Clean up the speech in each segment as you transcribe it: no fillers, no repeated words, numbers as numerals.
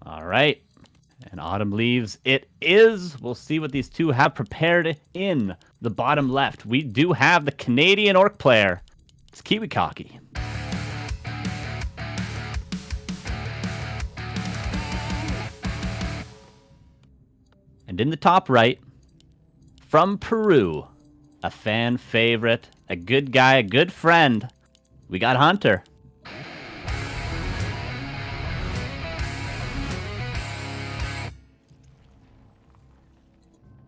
All right. And Autumn Leaves it is. We'll see what these two have prepared in the bottom left. We do have the Canadian Orc player. It's KiWiKaKi. And in the top right, from Peru, a fan favorite, a good guy, a good friend, we got Hunter.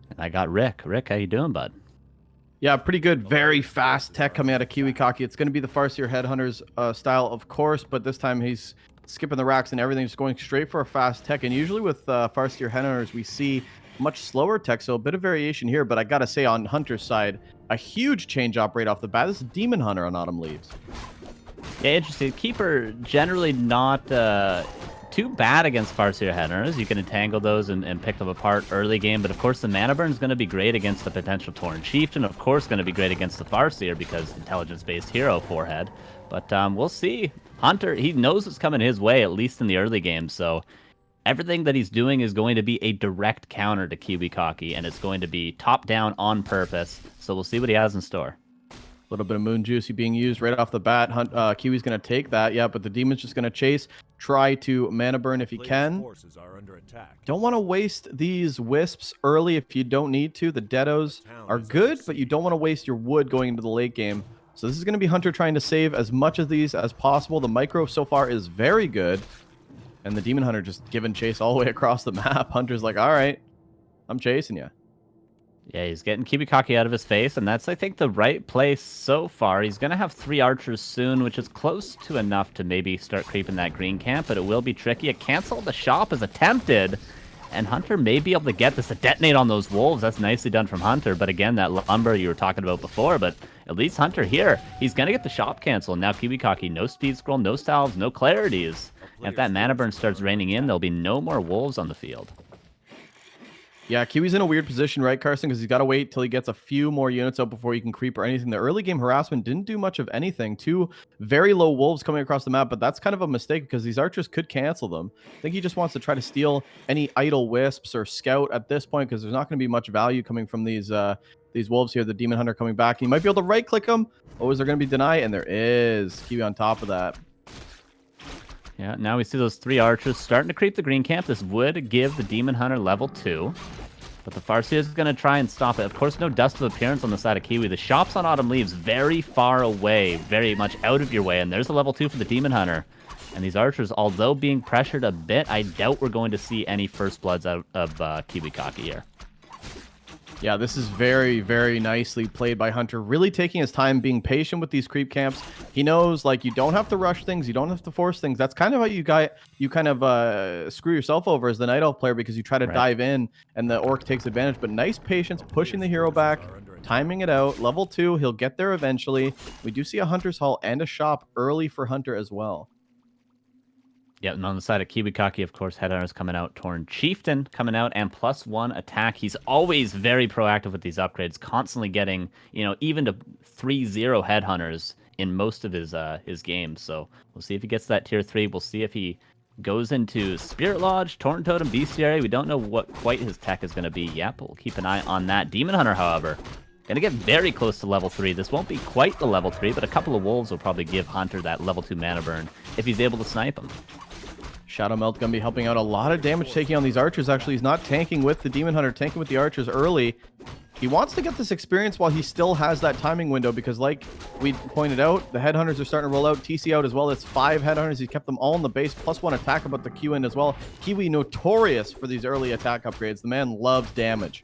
And I got Rick. Rick, how you doing, bud? Yeah, pretty good. Very fast tech coming out of KiWiKaKi. It's going to be the Farseer Headhunters style, of course, but this time he's skipping the racks and everything, just going straight for a fast tech. And usually with Farseer Headhunters, we see much slower tech, so a bit of variation here. But I got to say, on Hunter's side, a huge change up right off the bat. This is Demon Hunter on Autumn Leaves. Yeah, interesting. Keeper generally not too bad against Farseer Headhunters. You can entangle those and pick them apart early game, but of course the Mana Burn is going to be great against the potential Tauren Chieftain, of course going to be great against the Farseer because intelligence-based hero forehead. But we'll see. Hunter, he knows what's coming his way, at least in the early game, so everything that he's doing is going to be a direct counter to KiWiKaKi, and it's going to be top-down on purpose, so we'll see what he has in store. A little bit of Moon Juicy being used right off the bat. Kiwi's going to take that, yeah, but the Demon's just going to chase. Try to Mana Burn if he can. Don't want to waste these Wisps early if you don't need to. The Deados are good, but you don't want to waste your wood going into the late game. So this is going to be Hunter trying to save as much of these as possible. The Micro so far is very good. And the Demon Hunter just giving chase all the way across the map. Hunter's like, all right, I'm chasing you. Yeah, he's getting KiWiKaKi out of his face, and that's, I think, the right place so far. He's going to have 3 archers soon, which is close to enough to maybe start creeping that green camp, but it will be tricky. A cancel the shop is attempted, and Hunter may be able to get this to detonate on those wolves. That's nicely done from Hunter, but again, that lumber you were talking about before, but at least Hunter here, he's going to get the shop cancel. Now KiWiKaKi, no speed scroll, no salves, no clarities. And if that Mana Burn starts raining in, there'll be no more wolves on the field. Yeah, Kiwi's in a weird position, right, Carson? Because he's got to wait till he gets a few more units out before he can creep or anything. The early game harassment didn't do much of anything. 2 very low wolves coming across the map, but that's kind of a mistake because these archers could cancel them. I think he just wants to try to steal any idle wisps or scout at this point because there's not going to be much value coming from these wolves here. The Demon Hunter coming back. He might be able to right-click them. Oh, is there going to be deny? And there is. Kiwi on top of that. Yeah, now we see those 3 archers starting to creep the green camp. This would give the Demon Hunter level 2. But the Farseer is going to try and stop it. Of course, no Dust of Appearance on the side of Kiwi. The shops on Autumn Leaves very far away, very much out of your way. And there's a level 2 for the Demon Hunter. And these archers, although being pressured a bit, I doubt we're going to see any First Bloods out of KiWiKaKi here. Yeah, this is very, very nicely played by Hunter. Really taking his time, being patient with these creep camps. He knows, like, you don't have to rush things. You don't have to force things. That's kind of how you kind of screw yourself over as the Night Elf player because you try to dive in and the Orc takes advantage. But nice patience, pushing the hero back, timing it out. Level 2, he'll get there eventually. We do see a Hunter's Hall and a shop early for Hunter as well. Yeah, and on the side of KiWiKaKi, of course, Headhunters coming out, Tauren Chieftain coming out, and +1 attack. He's always very proactive with these upgrades, constantly getting, even to 3-0 Headhunters in most of his games. So we'll see if he gets that tier 3. We'll see if he goes into Spirit Lodge, Tauren Totem, Bestiary. We don't know what quite his tech is going to be yet, but we'll keep an eye on that. Demon Hunter, however, going to get very close to level 3. This won't be quite the level 3, but a couple of wolves will probably give Hunter that level 2 mana burn if he's able to snipe him. Shadow Melt going to be helping out a lot of damage taking on these archers. Actually, he's not tanking with the Demon Hunter, tanking with the archers early. He wants to get this experience while he still has that timing window because, like we pointed out, the Headhunters are starting to roll out. TC out as well. It's 5 Headhunters. He's kept them all in the base. +1 attack about the Q in as well. Kiwi notorious for these early attack upgrades. The man loves damage.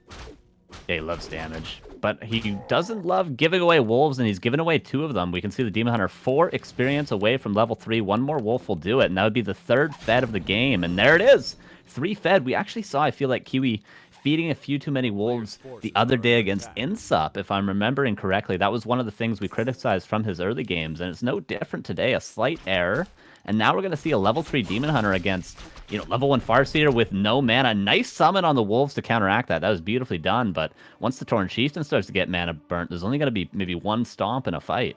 Yeah, he loves damage. But he doesn't love giving away wolves, and he's given away 2 of them. We can see the Demon Hunter 4 experience away from level 3. 1 more wolf will do it, and that would be the 3rd fed of the game. And there it is. 3 fed. We actually saw, I feel like, Kiwi feeding a few too many wolves the other day against Insup, if I'm remembering correctly. That was one of the things we criticized from his early games, and it's no different today. A slight error. And now we're going to see a level 3 Demon Hunter against, level 1 Farseer with no mana. Nice summon on the wolves to counteract that. That was beautifully done, but once the Tauren Chieftain starts to get mana burnt, there's only going to be maybe 1 stomp in a fight.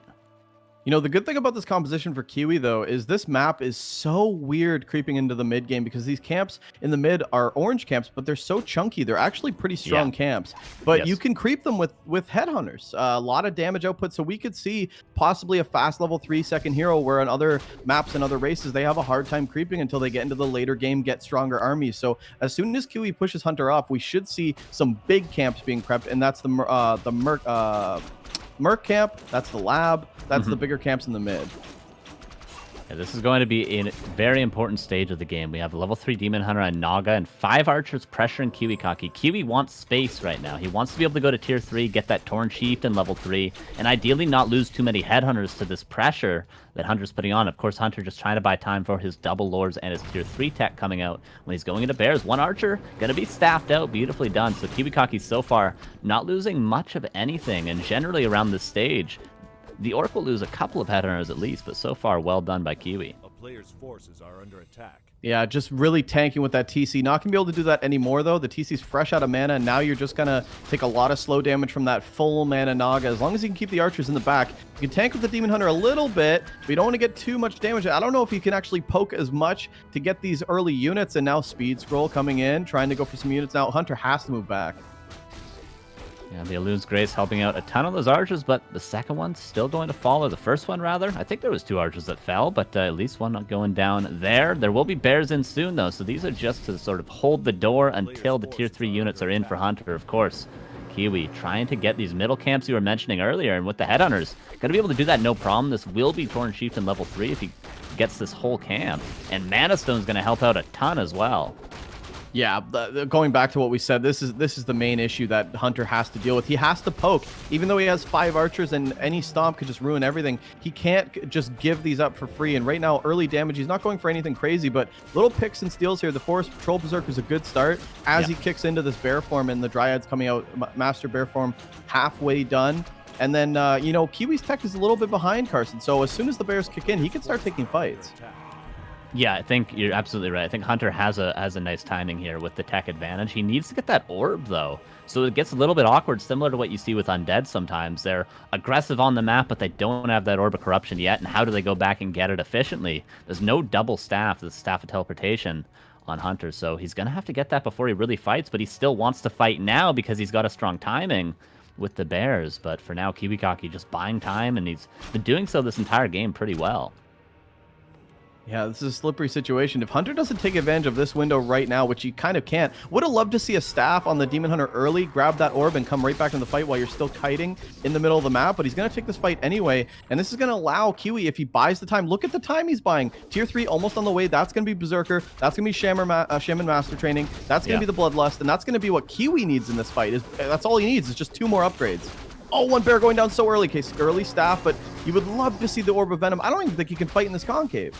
You know, the good thing about this composition for Kiwi, though, is this map is so weird creeping into the mid game because these camps in the mid are orange camps, but they're so chunky. They're actually pretty strong camps. But you can creep them with headhunters. A lot of damage output. So we could see possibly a fast level 3 second hero where on other maps and other races, they have a hard time creeping until they get into the later game, get stronger armies. So as soon as Kiwi pushes Hunter off, we should see some big camps being prepped. And that's the Merc camp, that's the lab, that's the bigger camps in the mid. Yeah, this is going to be a very important stage of the game. We have level 3 Demon Hunter and Naga and 5 archers pressuring KiWiKaKi. Kiwi wants space right now. He wants to be able to go to tier 3, get that Torn Chieftain level 3, and ideally not lose too many headhunters to this pressure that Hunter's putting on. Of course, Hunter just trying to buy time for his double lords and his tier 3 tech coming out when he's going into bears. One archer going to be staffed out, beautifully done. So KiWiKaKi so far not losing much of anything, and generally around this stage, the Orc will lose a couple of headhunters at least, but so far, well done by Kiwi. A player's forces are under attack. Yeah, just really tanking with that TC. Not going to be able to do that anymore, though. The TC's fresh out of mana, and now you're just going to take a lot of slow damage from that full mana Naga. As long as you can keep the archers in the back, you can tank with the Demon Hunter a little bit, but you don't want to get too much damage. I don't know if you can actually poke as much to get these early units, and now Speed Scroll coming in, trying to go for some units. Now Hunter has to move back. Yeah, the Elun's Grace helping out a ton of those archers, but the second one's still going to follow. The first one, rather. I think there was 2 archers that fell, but at least one not going down there. There will be bears in soon, though, so these are just to sort of hold the door until the tier 3 units are in for Hunter, of course. Kiwi trying to get these middle camps you were mentioning earlier, and with the headhunters, going to be able to do that no problem. This will be Torn Chieftain level 3 if he gets this whole camp, and Mana Stone's going to help out a ton as well. Yeah, going back to what we said, this is the main issue that Hunter has to deal with. He has to poke. Even though he has 5 archers and any stomp could just ruin everything, he can't just give these up for free. And right now, early damage, he's not going for anything crazy, but little picks and steals here. The Forest Patrol Berserker is a good start as he kicks into this bear form, and the Dryad's coming out, Master Bear form, halfway done. And then, you know, Kiwi's tech is a little bit behind Carson, so as soon as the bears kick in, he can start taking fights. Yeah, I think you're absolutely right. I think Hunter has a nice timing here with the tech advantage. He needs to get that orb, though. So it gets a little bit awkward, similar to what you see with Undead sometimes. They're aggressive on the map, but they don't have that Orb of Corruption yet. And how do they go back and get it efficiently? There's no double staff, the Staff of Teleportation on Hunter. So he's going to have to get that before he really fights, but he still wants to fight now because he's got a strong timing with the bears. But for now, KiWiKaKi just buying time, and he's been doing so this entire game pretty well. Yeah, this is a slippery situation. If Hunter doesn't take advantage of this window right now, which he kind of can't, would have loved to see a staff on the Demon Hunter early, grab that orb, and come right back in the fight while you're still kiting in the middle of the map. But he's going to take this fight anyway, and this is going to allow Kiwi, if he buys the time, look at the time he's buying. Tier 3 almost on the way. That's going to be Berserker. That's going to be Shaman Master Training. That's going to be the Bloodlust, and that's going to be what Kiwi needs in this fight. That's all he needs is just 2 more upgrades. Oh, one bear going down so early. Case early staff, but you would love to see the Orb of Venom. I don't even think he can fight in this concave.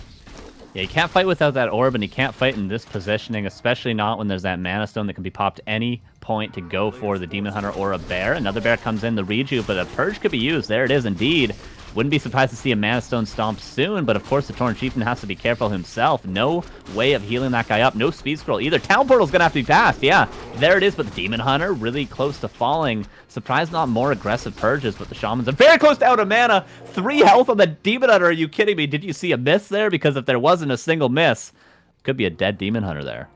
Yeah, you can't fight without that orb, and you can't fight in this positioning, especially not when there's that Mana Stone that can be popped any point to go for the Demon Hunter or a bear. Another bear comes in, the rejuve, but a Purge could be used. There it is indeed. Wouldn't be surprised to see a Mana Stone stomp soon, but of course the Torn Chieftain has to be careful himself. No way of healing that guy up. No Speed Scroll either. Town Portal's going to have to be passed. Yeah, there it is, but the Demon Hunter really close to falling. Surprised not more aggressive Purges, but the Shamans are very close to out of mana. 3 health on the Demon Hunter. Are you kidding me? Did you see a miss there? Because if there wasn't a single miss, could be a dead Demon Hunter there.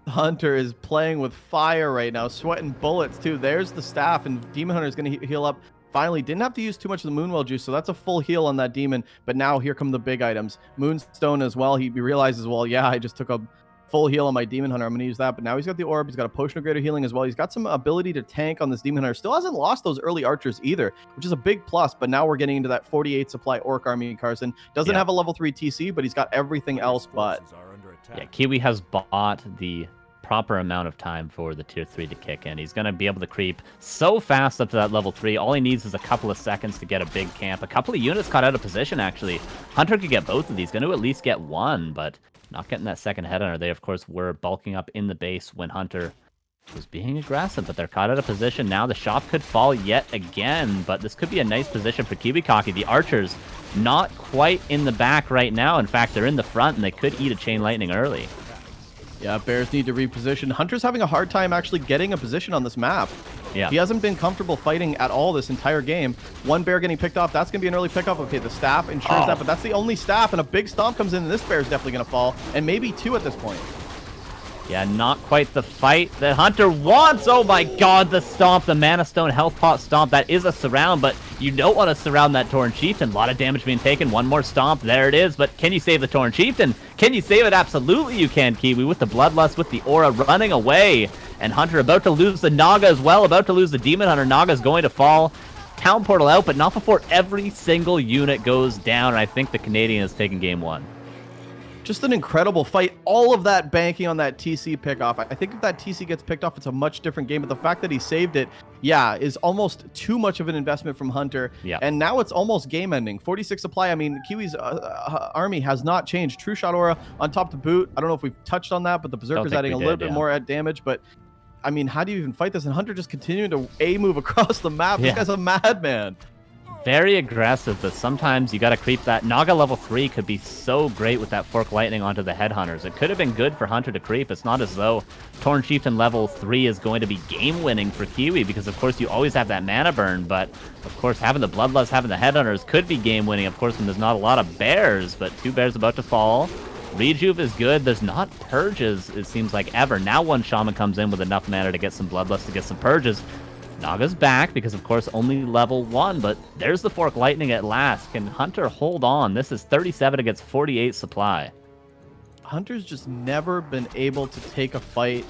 Hunter is playing with fire right now, sweating bullets too. There's the staff, and Demon Hunter is going to heal up. Finally, didn't have to use too much of the Moonwell juice, so that's a full heal on that demon. But now here come the big items. Moonstone as well. He realizes, well, yeah, I just took a full heal on my Demon Hunter. I'm going to use that. But now he's got the orb. He's got a potion of greater healing as well. He's got some ability to tank on this Demon Hunter. Still hasn't lost those early archers either, which is a big plus. But now we're getting into that 48 supply Orc army. Carson doesn't have a level 3 TC, but he's got everything else but. Yeah, Kiwi has bought the proper amount of time for the tier 3 to kick in. He's going to be able to creep so fast up to that level 3. All he needs is a couple of seconds to get a big camp. A couple of units caught out of position, actually. Hunter could get both of these. Going to at least get one, but not getting that second headhunter. They, of course, were bulking up in the base when Hunter was being aggressive, but they're caught out of position. Now the shop could fall yet again, but this could be a nice position for KiWiKaKi. The archers not quite in the back right now. In fact, they're in the front, and they could eat a Chain Lightning early. Yeah, bears need to reposition. Hunter's having a hard time actually getting a position on this map. Yeah. He hasn't been comfortable fighting at all this entire game. One bear getting picked off. That's going to be an early pickup. Okay, the staff ensures that, but that's the only staff, and a big stomp comes in, and this bear is definitely going to fall, and maybe 2 at this point. Yeah, not quite the fight that Hunter wants. Oh my god, the stomp, the Mana Stone Health Pot stomp. That is a surround, but you don't want to surround that Tauren Chieftain. A lot of damage being taken. One more stomp. There it is. But can you save the Tauren Chieftain? Can you save it? Absolutely you can, Kiwi, with the Bloodlust, with the Aura running away. And Hunter about to lose the Naga as well, about to lose the Demon Hunter. Naga's going to fall. Town Portal out, but not before every single unit goes down. And I think the Canadian is taking game 1. Just an incredible fight. All of that banking on that TC pickoff. I think if that TC gets picked off, it's a much different game. But the fact that he saved it, yeah, is almost too much of an investment from Hunter. Yeah. And now it's almost game ending. 46 supply. I mean, Kiwi's army has not changed. True Shot Aura on top to boot. I don't know if we've touched on that, but the Berserker's adding a little bit more at damage. But I mean, how do you even fight this? And Hunter just continuing to A-move across the map. Yeah. This guy's a madman. Very aggressive, but sometimes you got to creep that. Naga level 3 could be so great with that Fork Lightning onto the Headhunters. It could have been good for Hunter to creep. It's not as though Tauren Chieftain level 3 is going to be game-winning for Kiwi, because of course you always have that mana burn, but of course having the Bloodlust, having the Headhunters could be game-winning, of course, when there's not a lot of bears, but 2 bears about to fall. Rejuve is good. There's not purges, it seems like, ever. Now one Shaman comes in with enough mana to get some Bloodlust, to get some purges. Naga's back because, of course, only level 1, but there's the Fork Lightning at last. Can Hunter hold on? This is 37 against 48 supply. Hunter's just never been able to take a fight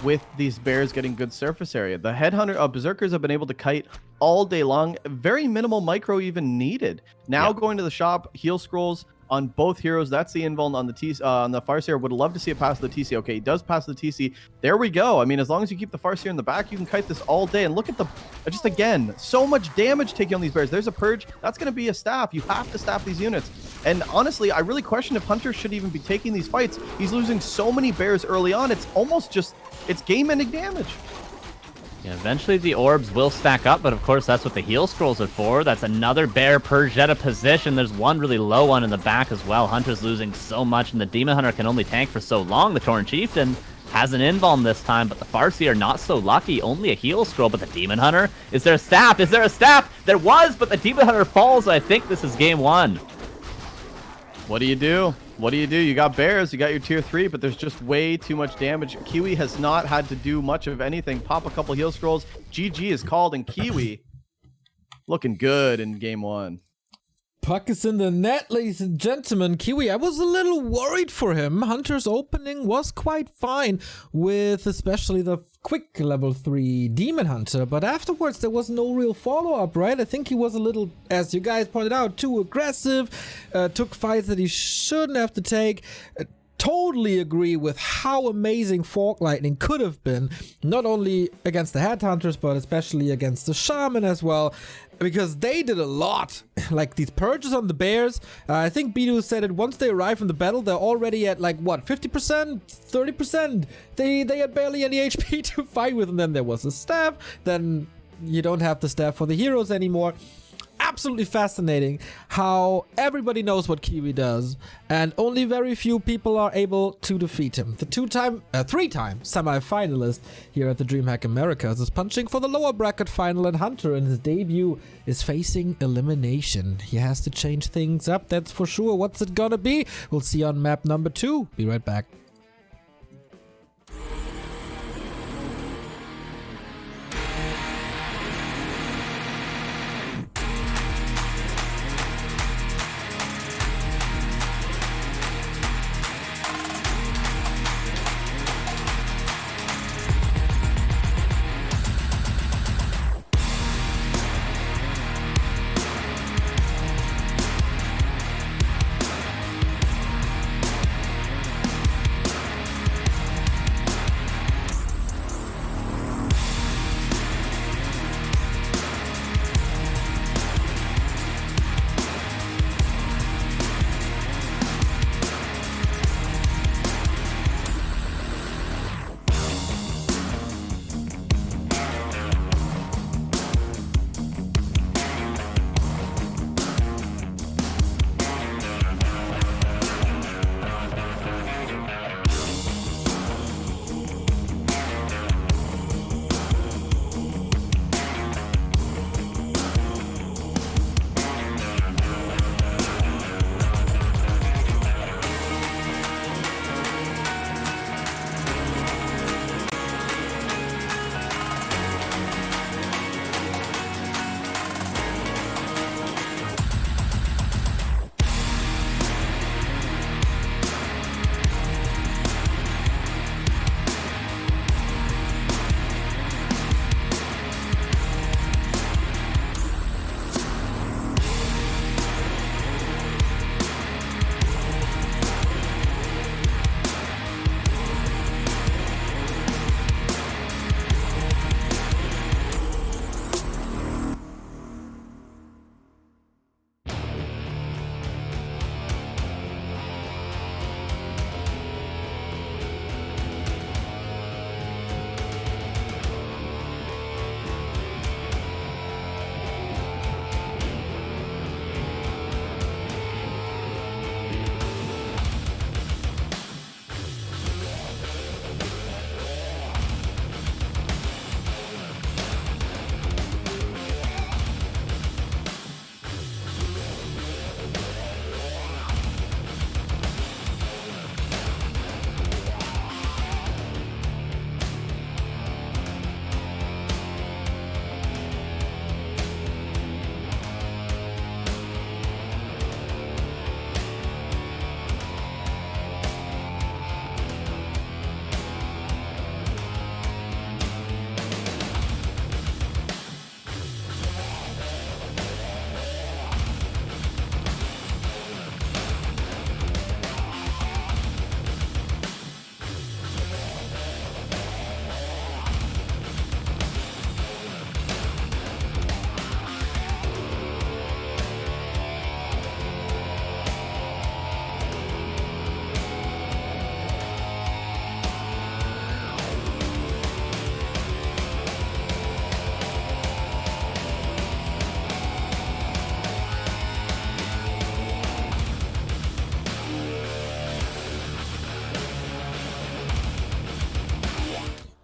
with these bears getting good surface area. The Headhunter Berserkers have been able to kite all day long. Very minimal micro even needed. Now going to the shop, heal scrolls on both heroes. That's the invuln on the on the Farseer. Would love to see it pass the TC. Okay, he does pass the TC. There we go. I mean, as long as you keep the Farseer in the back, you can kite this all day. And look at the, just again, so much damage taking on these bears. There's a purge. That's going to be a staff. You have to staff these units. And honestly, I really question if Hunter should even be taking these fights. He's losing so many bears early on. It's almost just, it's game-ending damage. Yeah, eventually the orbs will stack up, but of course that's what the heal scrolls are for. That's another bear purged out of position. There's one really low one in the back as well. Hunter's losing so much, and the Demon Hunter can only tank for so long. The Tauren Chieftain has an invuln this time, but the Farseer not so lucky. Only a heal scroll, but the Demon Hunter, is there a staff? Is there a staff? There was, but the Demon Hunter falls. I think this is game 1. What do you do? What do you do? You got bears, you got your tier 3, but there's just way too much damage. Kiwi has not had to do much of anything. Pop a couple heal scrolls. GG is called, and Kiwi looking good in game 1. Puck is in the net, ladies and gentlemen. Kiwi, I was a little worried for him. Hunter's opening was quite fine, with especially the quick level 3 Demon Hunter, but afterwards there was no real follow-up, right? I think he was a little, as you guys pointed out, too aggressive, took fights that he shouldn't have to take. Totally agree with how amazing Fork Lightning could have been, not only against the Headhunters, but especially against the Shaman as well, because they did a lot. Like these purges on the bears, I think Bidu said it, once they arrive in the battle, they're already at like, what, 50%, 30%? They had barely any HP to fight with, and then there was a staff, then you don't have the staff for the heroes anymore. Absolutely fascinating how everybody knows what Kiwi does, and only very few people are able to defeat him. The three-time semi-finalist here at the DreamHack Americas is punching for the lower bracket final, and Hunter in his debut is facing elimination. He has to change things up, that's for sure. What's it gonna be? We'll see on map number 2. Be right back.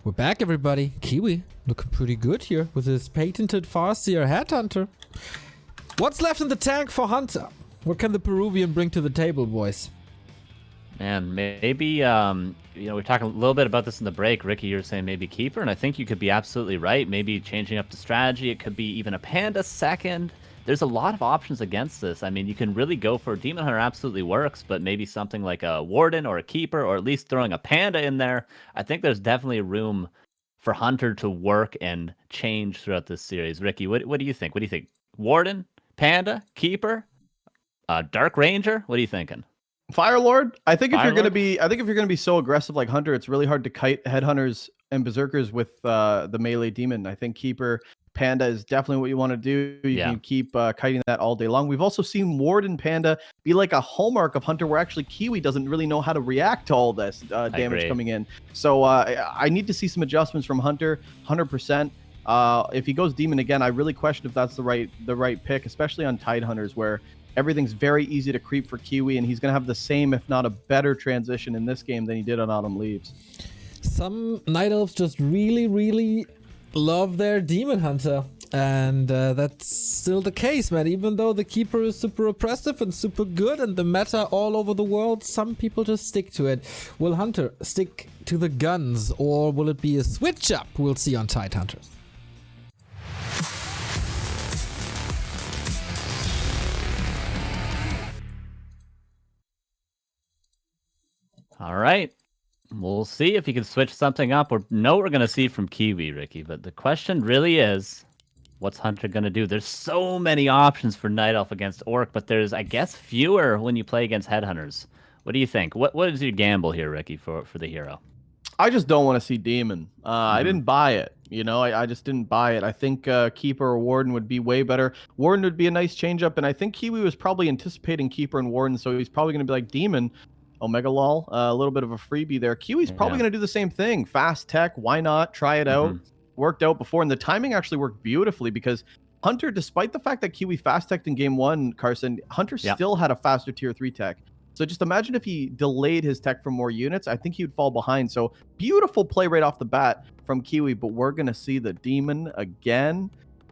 We're back, everybody. Kiwi looking pretty good here with his patented Farseer Headhunter. What's left in the tank for Hunter? What can the Peruvian bring to the table, boys? Man, maybe, you know, we're talking a little bit about this in the break. Ricky, you were saying maybe Keeper, and I think you could be absolutely right. Maybe changing up the strategy. It could be even a Panda second. There's a lot of options against this. I mean, you can really go for Demon Hunter absolutely works, but maybe something like a Warden or a Keeper, or at least throwing a Panda in there. I think there's definitely room for Hunter to work and change throughout this series. Ricky, what do you think? What do you think? Warden, Panda, Keeper, Dark Ranger? What are you thinking? Firelord. I think if Fire you're gonna Lord? be, I think if you're gonna be so aggressive like Hunter, it's really hard to kite headhunters and berserkers with the melee demon. I think Keeper, Panda is definitely what you want to do. You Yeah. can keep kiting that all day long. We've also seen Warden Panda be like a hallmark of Hunter, where actually Kiwi doesn't really know how to react to all this damage agree. coming in. So I need to see some adjustments from Hunter, 100%. If he goes Demon again, I really question if that's the right pick, especially on Tide Hunters, where everything's very easy to creep for Kiwi, and he's going to have the same, if not a better, transition in this game than he did on Autumn Leaves. Some Night Elves just really, really love their Demon Hunter. And that's still the case, man. Even though the Keeper is super oppressive and super good and the meta all over the world, some people just stick to it. Will Hunter stick to the guns, or will it be a switch up? We'll see on Tide Hunters. All right. We'll see if he can switch something up. Or know what we're going to see from Kiwi, Ricky. But the question really is, what's Hunter going to do? There's so many options for Night Elf against Orc, but there's, I guess, fewer when you play against Headhunters. What do you think? What is your gamble here, Ricky, for the hero? I just don't want to see Demon. I didn't buy it. You know, I just didn't buy it. I think Keeper or Warden would be way better. Warden would be a nice change up, and I think Kiwi was probably anticipating Keeper and Warden, so he's probably going to be like Demon. Omega Lol, a little bit of a freebie there. Kiwi's probably going to do the same thing. Fast tech, why not? Try it out. Worked out before, and the timing actually worked beautifully because Hunter, despite the fact that Kiwi fast teched in game 1, Carson, Hunter still had a faster tier 3 tech. So just imagine if he delayed his tech for more units, I think he would fall behind. So beautiful play right off the bat from Kiwi, but we're going to see the Demon again.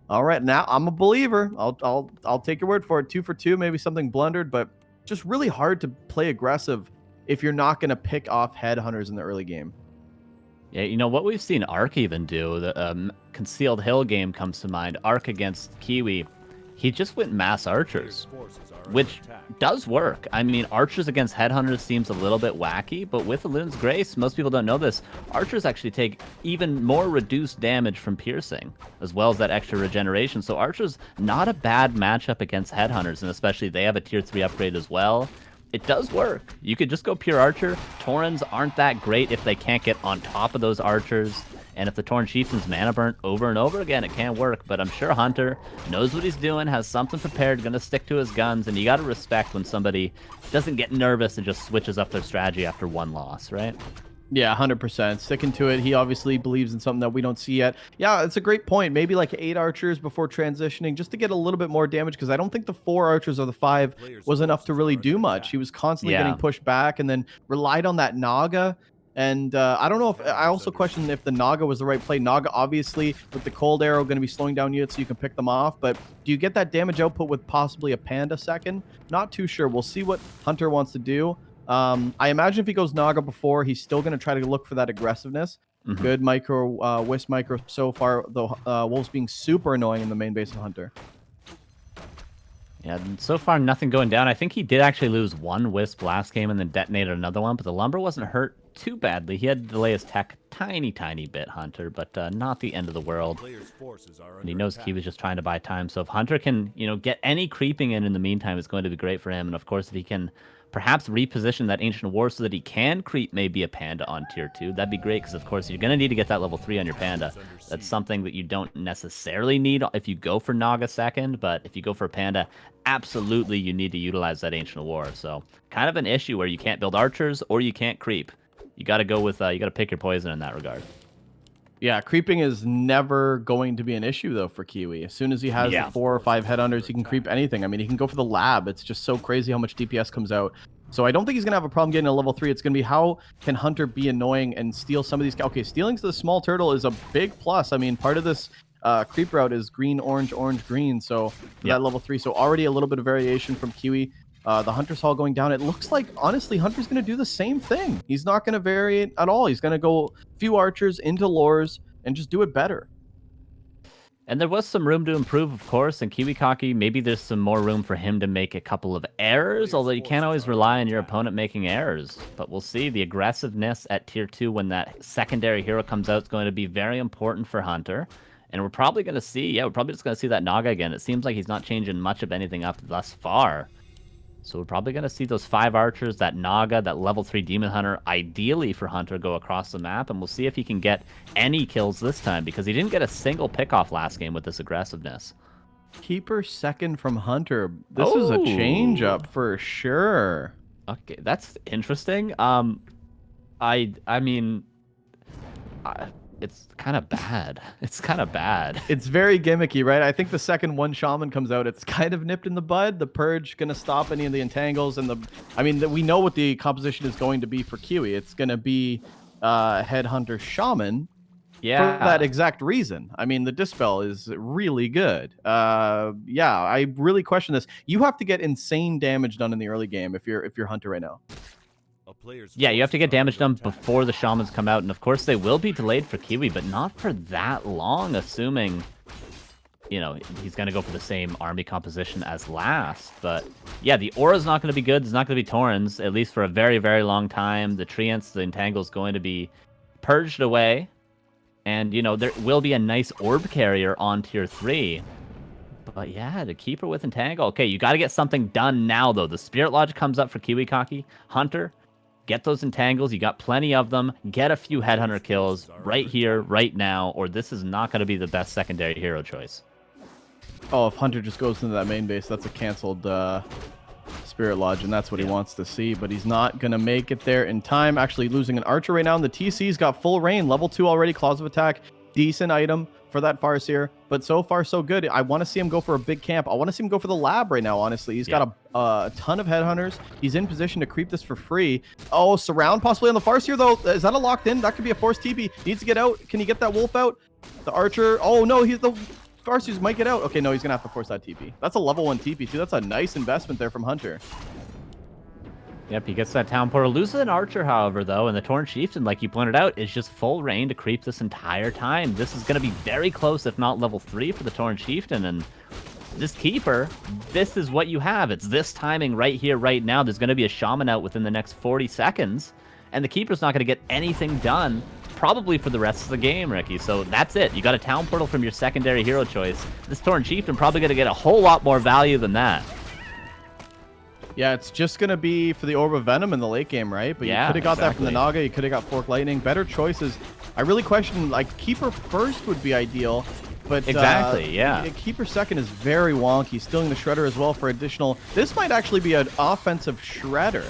All right, now I'm a believer. I'll take your word for it. 2 for 2, maybe something blundered, but just really hard to play aggressive if you're not going to pick off headhunters in the early game. Yeah, you know what we've seen Ark even do. The Concealed Hill game comes to mind. Ark against Kiwi, he just went mass archers, which does work. I mean, archers against headhunters seems a little bit wacky, but with Elun's Grace, most people don't know this, archers actually take even more reduced damage from piercing, as well as that extra regeneration. So archers, not a bad matchup against headhunters, and especially they have a tier 3 upgrade as well. It does work. You could just go pure archer. Taurens aren't that great if they can't get on top of those archers. And if the Tauren Chieftain's mana burnt over and over again, it can work. But I'm sure Hunter knows what he's doing, has something prepared, going to stick to his guns. And you got to respect when somebody doesn't get nervous and just switches up their strategy after one loss, right? Yeah, 100%. Sticking to it. He obviously believes in something that we don't see yet. Yeah, it's a great point. Maybe like 8 archers before transitioning just to get a little bit more damage, because I don't think the 4 archers or the 5 was enough to really do much. He was constantly getting pushed back and then relied on that Naga. And I don't know if I also question if the Naga was the right play. Naga, obviously, with the cold arrow, going to be slowing down units so you can pick them off. But do you get that damage output with possibly a Panda second? Not too sure. We'll see what Hunter wants to do. I imagine if he goes Naga before, he's still going to try to look for that aggressiveness. Good micro, Wisp micro so far, though Wolves being super annoying in the main base of Hunter. Yeah, so far nothing going down. I think he did actually lose 1 Wisp last game and then detonated another one, but the Lumber wasn't hurt too badly. He had to delay his tech tiny bit, Hunter, but not the end of the world. And he knows he was just trying to buy time. So if Hunter can, you know, get any creeping in the meantime, it's going to be great for him. And of course, if he can perhaps reposition that Ancient War so that he can creep maybe a Panda on tier 2, that'd be great, because of course you're going to need to get that level 3 on your Panda. That's something that you don't necessarily need if you go for Naga second, but if you go for a Panda, absolutely you need to utilize that Ancient War. So kind of an issue where you can't build archers or you can't creep. You got to go with, you got to pick your poison in that regard. Yeah, creeping is never going to be an issue, though, for Kiwi. As soon as he has the 4 or 5 headhunters, he can creep anything. I mean, he can go for the lab. It's just so crazy how much DPS comes out So I don't think he's going to have a problem getting a level 3. It's going to be how can Hunter be annoying and steal some of these. Okay, stealing to the small turtle is a big plus. I mean, part of this creep route is green, orange, orange, green. So for that level 3. So already a little bit of variation from Kiwi. The Hunter's Hall going down. It looks like, honestly, Hunter's going to do the same thing. He's not going to vary it at all. He's going to go a few archers into lures and just do it better. And there was some room to improve, of course, and KiWiKaKi, maybe there's some more room for him to make a couple of errors, although you can't always rely on your opponent making errors. But we'll see. The aggressiveness at Tier 2 when that secondary hero comes out is going to be very important for Hunter. And we're probably going to see, we're probably just going to see that Naga again. It seems like he's not changing much of anything up thus far. So we're probably going to see those 5 archers, that Naga, that level 3 Demon Hunter, ideally for Hunter, go across the map. And we'll see if he can get any kills this time, because he didn't get a single pickoff last game with this aggressiveness. Keeper second from Hunter. This is a change up for sure. Okay, that's interesting. It's kind of bad. It's kind of bad. It's very gimmicky, right? I think the second one Shaman comes out, it's kind of nipped in the bud. The Purge going to stop any of the entangles. And we know what the composition is going to be for Kiwi. It's going to be Headhunter Shaman. Yeah. For that exact reason. I mean, the Dispel is really good. I really question this. You have to get insane damage done in the early game if you're Hunter right now. Yeah, you have to get damage done before the Shamans come out, and of course they will be delayed for Kiwi, but not for that long, assuming, he's going to go for the same army composition as last. But yeah, the Aura's not going to be good. There's not going to be Torrens, at least for a very, very long time. The Treants, the Entangle is going to be purged away, and, there will be a nice Orb Carrier on Tier 3. But yeah, the Keeper with Entangle. Okay, you got to get something done now, though. The Spirit Lodge comes up for KiWiKaKi. Hunter, get those Entangles. You got plenty of them. Get a few Headhunter kills right here, right now, or this is not going to be the best secondary hero choice. Oh, if Hunter just goes into that main base, that's a canceled Spirit Lodge, and that's what he wants to see. But he's not going to make it there in time. Actually losing an Archer right now, and the TC's got full rain. Level 2 already, Claws of Attack. Decent item for that Farseer, but so far so good. I want to see him go for a big camp. I want to see him go for the lab right now, honestly. He's got a ton of Headhunters. He's in position to creep this for free. Oh, Surround possibly on the Farseer, though. Is that a locked in? That could be a forced TP. Needs to get out. Can he get that Wolf out? The Archer. Oh, no, the Farseers might get out. Okay, no, he's going to have to force that TP. That's a level 1 TP, too. That's a nice investment there from Hunter. Yep, he gets that Town Portal. Loses an Archer, however, though, and the Torn Chieftain, like you pointed out, is just full rain to creep this entire time. This is going to be very close, if not level 3 for the Torn Chieftain, and this Keeper, this is what you have. It's this timing right here, right now. There's going to be a Shaman out within the next 40 seconds, and the Keeper's not going to get anything done, probably for the rest of the game, Ricky. So that's it. You got a Town Portal from your secondary hero choice. This Torn Chieftain probably going to get a whole lot more value than that. Yeah, it's just going to be for the Orb of Venom in the late game, right? But you could have got that from the Naga. You could have got Fork Lightning. Better choices. I really question, Keeper first would be ideal. But Keeper second is very wonky. Stealing the Shredder as well for additional. This might actually be an offensive Shredder.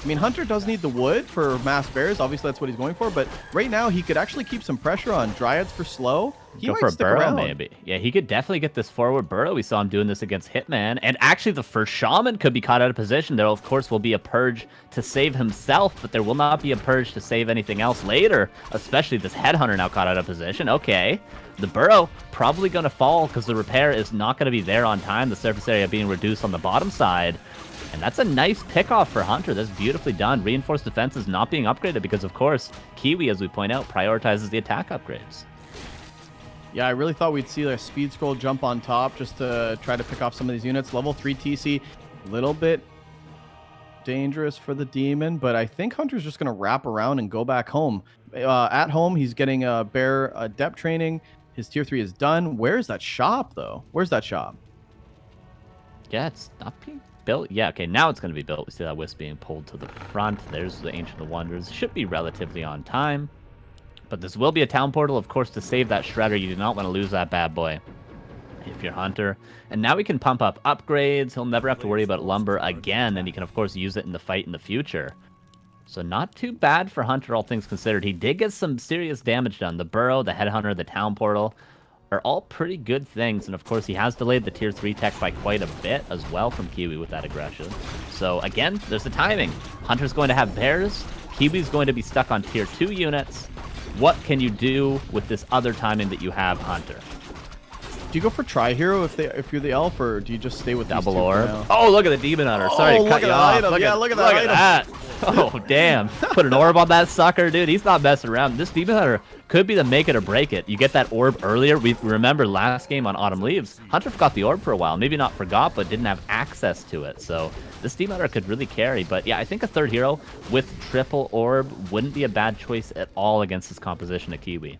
I mean, Hunter does need the wood for mass bears. Obviously, that's what he's going for. But right now, he could actually keep some pressure on Dryads for slow. He go might for a stick burrow, around. maybe. Yeah, he could definitely get this forward burrow. We saw him doing this against Hitman. And actually, the first Shaman could be caught out of position. There, of course, will be a purge to save himself, but there will not be a purge to save anything else later, especially this Headhunter now caught out of position. Okay, the burrow probably going to fall because the repair is not going to be there on time. The surface area being reduced on the bottom side. And that's a nice pickoff for Hunter. That's beautifully done. Reinforced defense is not being upgraded because, of course, Kiwi, as we point out, prioritizes the attack upgrades. Yeah, I really thought we'd see a speed scroll jump on top just to try to pick off some of these units. Level 3 TC, a little bit dangerous for the Demon, but I think Hunter's just going to wrap around and go back home. At home, he's getting a bear depth training. His tier 3 is done. Where's that shop, though? Where's that shop? Yeah, it's not being built. Yeah, okay, now it's going to be built. We see that Wisp being pulled to the front. There's the Ancient of Wonders. Should be relatively on time. But this will be a town portal, of course, to save that Shredder. You do not want to lose that bad boy if you're Hunter. And now we can pump up upgrades. He'll never have to worry about lumber again, and he can, of course, use it in the fight in the future. So not too bad for Hunter, all things considered. He did get some serious damage done. The Burrow, the Headhunter, the Town Portal. are all pretty good things. And of course, he has delayed the tier 3 tech by quite a bit as well from Kiwi with that aggression. So again, there's the timing. Hunter's going to have bears. Kiwi's going to be stuck on tier 2 units. What can you do with this other timing that you have, Hunter? Do you go for Tri-Hero if you're the elf, or do you just stay with Double these two orb? for now? Oh, look at the Demon Hunter. Sorry to cut you off. Look at that. Oh, damn. Put an orb on that sucker, dude. He's not messing around. This Demon Hunter could be the make it or break it. You get that orb earlier. We remember last game on Autumn Leaves, Hunter forgot the orb for a while. Maybe not forgot, but didn't have access to it. So this Demon Hunter could really carry. But yeah, I think a third hero with triple orb wouldn't be a bad choice at all against this composition of Kiwi.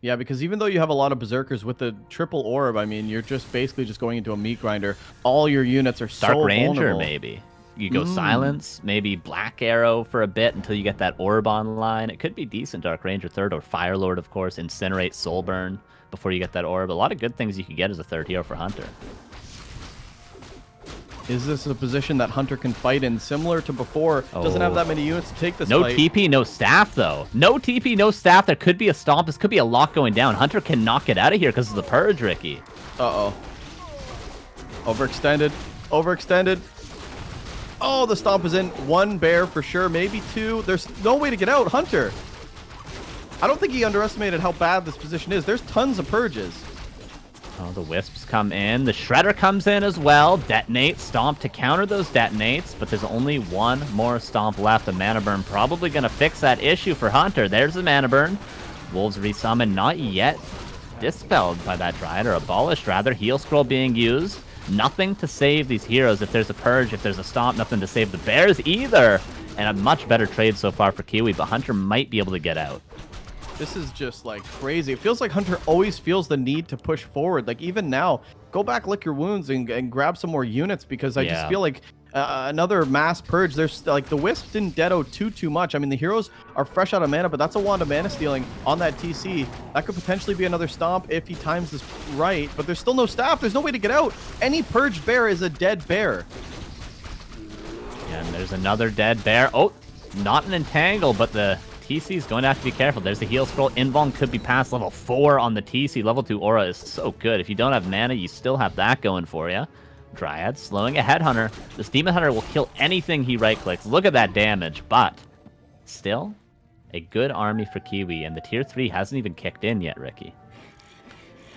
Yeah, because even though you have a lot of berserkers with the triple orb, I mean, you're just basically just going into a meat grinder. All your units are so Dark Ranger, vulnerable. maybe. You go Silence, maybe Black Arrow for a bit until you get that orb online. It could be decent, Dark Ranger third, or Fire Lord, of course. Incinerate, Soulburn before you get that orb. A lot of good things you could get as a third hero for Hunter. Is this a position that Hunter can fight in, similar to before? Doesn't have that many units to take this No fight. TP, no staff, though. No TP, no staff. There could be a stomp. This could be a lock going down. Hunter cannot get out of here because of the purge, Ricky. Uh-oh. Overextended. Overextended. Oh, the stomp is in. One bear for sure, maybe two. There's no way to get out. Hunter. I don't think he underestimated how bad this position is. There's tons of purges. Oh, the Wisps come in. The Shredder comes in as well. Detonate, Stomp to counter those detonates, but there's only one more Stomp left. The Mana Burn probably going to fix that issue for Hunter. There's the Mana Burn. Wolves resummon, not yet dispelled by that Dryad, or abolished rather. Heal Scroll being used. Nothing to save these heroes. If there's a Purge, if there's a Stomp, nothing to save the Bears either. And a much better trade so far for Kiwi, but Hunter might be able to get out. This is just like crazy. It feels like Hunter always feels the need to push forward. Like even now, go back, lick your wounds, and grab some more units, because I just feel like another mass purge. There's like the Wisp didn't deado too much. I mean, the heroes are fresh out of mana, but that's a wand of mana stealing on that TC. That could potentially be another stomp if he times this right, but there's still no staff. There's no way to get out. Any purged bear is a dead bear. And there's another dead bear. Oh, not an entangle, but the TC is going to have to be careful. There's the heal scroll. Invuln could be past level 4 on the TC. Level 2 aura is so good. If you don't have mana, you still have that going for you. Dryad slowing a Headhunter. This Demon Hunter will kill anything he right-clicks. Look at that damage, but still a good army for Kiwi, and the tier 3 hasn't even kicked in yet, Ricky.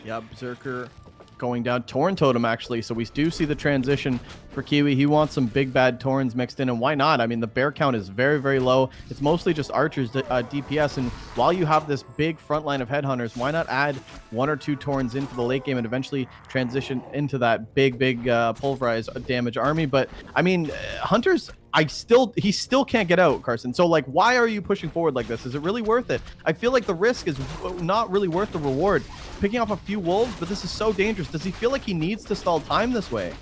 Yeah, Berserker going down. Tauren Totem, actually. So we do see the transition for Kiwi. He wants some big bad Taurens mixed in, and why not? I mean, the bear count is very, very low. It's mostly just archers, DPS, and while you have this big front line of Headhunters, why not add 1 or 2 Taurens in for the late game and eventually transition into that big pulverized damage army? But, I mean, Hunters... he still can't get out, Carson. So, like, why are you pushing forward like this? Is it really worth it? I feel like the risk is not really worth the reward. Picking off a few wolves, but this is so dangerous. Does he feel like he needs to stall time this way?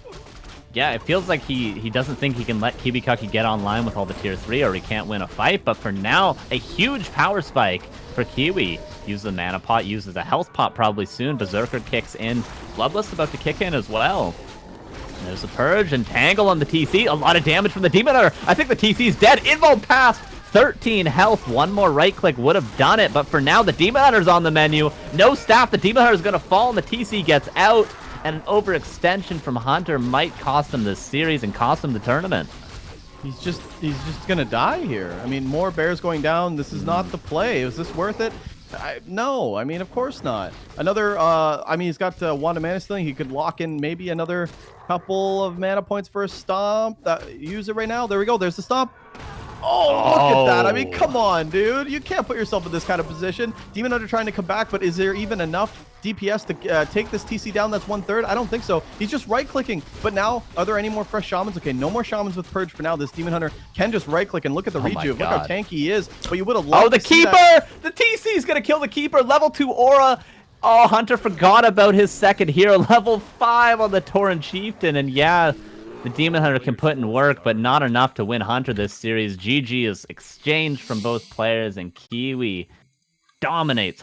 Yeah, it feels like he doesn't think he can let KiWiKaKi get online with all the tier 3, or he can't win a fight. But for now, a huge power spike for Kiwi. Uses the mana pot, uses a health pot probably soon. Berserker kicks in. Bloodlust about to kick in as well. And there's a Purge and Tangle on the TC. A lot of damage from the Demon Hunter. I think the TC's dead. Invuln passed. 13 health. One more right click would have done it. But for now, the Demon Hunter's on the menu. No staff. The Demon Hunter's going to fall and the TC gets out. And an overextension from Hunter might cost him this series and cost him the tournament. He's just going to die here. I mean, more bears going down. This is not the play. Is this worth it? No, I mean, of course not. Another, I mean, he's got Wand of Mana Stealing. He could lock in maybe another couple of mana points for a stomp. Use it right now. There we go. There's the stomp. Oh, look at that. I mean, come on, dude. You can't put yourself in this kind of position. Demon Hunter trying to come back, but is there even enough DPS to take this TC down? That's 1/3. I don't think so. He's just right-clicking. But now, are there any more fresh shamans? Okay, no more shamans with Purge for now. This Demon Hunter can just right-click and look at the rejuve. Look how tanky he is. But you would have loved the Keeper! The TC is going to kill the Keeper. Level 2 aura. Oh, Hunter forgot about his second hero. Level 5 on the Tauren Chieftain. And yeah, the Demon Hunter can put in work, but not enough to win Hunter this series. GG is exchanged from both players, and Kiwi dominates